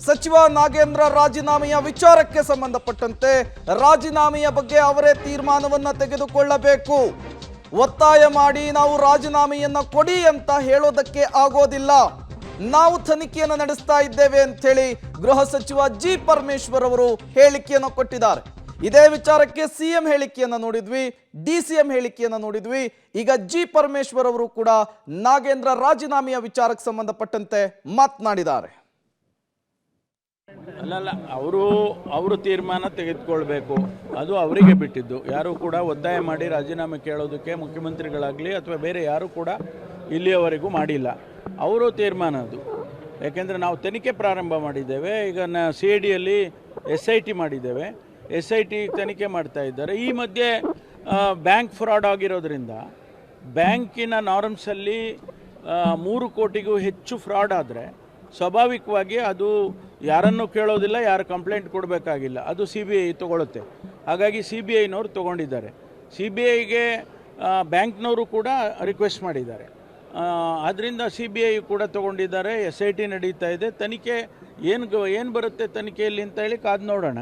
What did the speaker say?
ಸಚಿವ ನಾಗೇಂದ್ರ ರಾಜೀನಾಮೆಯ ವಿಚಾರಕ್ಕೆ ಸಂಬಂಧಪಟ್ಟಂತೆ ರಾಜೀನಾಮೆಯ ಬಗ್ಗೆ ಅವರೇ ತೀರ್ಮಾನವನ್ನ ತೆಗೆದುಕೊಳ್ಳಬೇಕು. ಒತ್ತಾಯ ಮಾಡಿ ನಾವು ರಾಜೀನಾಮೆಯನ್ನ ಕೊಡಿ ಅಂತ ಹೇಳೋದಕ್ಕೆ ಆಗೋದಿಲ್ಲ. ನಾವು ತನಿಖೆಯನ್ನು ನಡೆಸ್ತಾ ಇದ್ದೇವೆ ಅಂತ ಹೇಳಿ ಗೃಹ ಸಚಿವ ಜಿ ಪರಮೇಶ್ವರ್ ಅವರು ಹೇಳಿಕೆಯನ್ನು ಕೊಟ್ಟಿದ್ದಾರೆ. ಇದೇ ವಿಚಾರಕ್ಕೆ ಸಿಎಂ ಹೇಳಿಕೆಯನ್ನು ನೋಡಿದ್ವಿ, ಡಿಸಿಎಂ ಹೇಳಿಕೆಯನ್ನು ನೋಡಿದ್ವಿ. ಈಗ ಜಿ ಪರಮೇಶ್ವರ್ ಅವರು ಕೂಡ ನಾಗೇಂದ್ರ ರಾಜೀನಾಮೆಯ ವಿಚಾರಕ್ಕೆ ಸಂಬಂಧಪಟ್ಟಂತೆ ಮಾತನಾಡಿದ್ದಾರೆ. ಅಲ್ಲಲ್ಲ, ಅವರು ತೀರ್ಮಾನ ತೆಗೆದುಕೊಳ್ಬೇಕು, ಅದು ಅವರಿಗೆ ಬಿಟ್ಟಿದ್ದು. ಯಾರು ಕೂಡ ಒತ್ತಾಯ ಮಾಡಿ ರಾಜೀನಾಮೆ ಕೇಳೋದಕ್ಕೆ ಮುಖ್ಯಮಂತ್ರಿಗಳಾಗಲಿ ಅಥವಾ ಬೇರೆ ಯಾರು ಕೂಡ ಇಲ್ಲಿಯವರೆಗೂ ಮಾಡಿಲ್ಲ. ಅವರು ತೀರ್ಮಾನ ಅದು. ಯಾಕೆಂದರೆ ನಾವು ತನಿಖೆ ಪ್ರಾರಂಭ ಮಾಡಿದ್ದೇವೆ. ಈಗ CIDಯಲ್ಲಿ SIT ಮಾಡಿದ್ದೇವೆ. SIT ತನಿಖೆ ಮಾಡ್ತಾ ಇದ್ದಾರೆ. ಈ ಮಧ್ಯೆ ಬ್ಯಾಂಕ್ ಫ್ರಾಡ್ ಆಗಿರೋದ್ರಿಂದ ಬ್ಯಾಂಕಿನ ನಾರ್ಮ್ಸಲ್ಲಿ 3 ಕೋಟಿಗೂ ಹೆಚ್ಚು ಫ್ರಾಡ್ ಆದರೆ ಸ್ವಾಭಾವಿಕವಾಗಿ ಅದು ಯಾರನ್ನು ಕೇಳೋದಿಲ್ಲ, ಯಾರು ಕಂಪ್ಲೇಂಟ್ ಕೊಡಬೇಕಾಗಿಲ್ಲ, ಅದು CBI ತೊಗೊಳುತ್ತೆ. ಹಾಗಾಗಿ CBIನವರು ತೊಗೊಂಡಿದ್ದಾರೆ. CBIಗೆ ಬ್ಯಾಂಕ್ನವರು ಕೂಡ ರಿಕ್ವೆಸ್ಟ್ ಮಾಡಿದ್ದಾರೆ. ಆದ್ದರಿಂದ CBI ಕೂಡ ತೊಗೊಂಡಿದ್ದಾರೆ. SIT ನಡೀತಾ ಇದೆ. ತನಿಖೆ ಏನು ಬರುತ್ತೆ ತನಿಖೆಯಲ್ಲಿ ಅಂತ ಹೇಳಿ ಕಾದು ನೋಡೋಣ.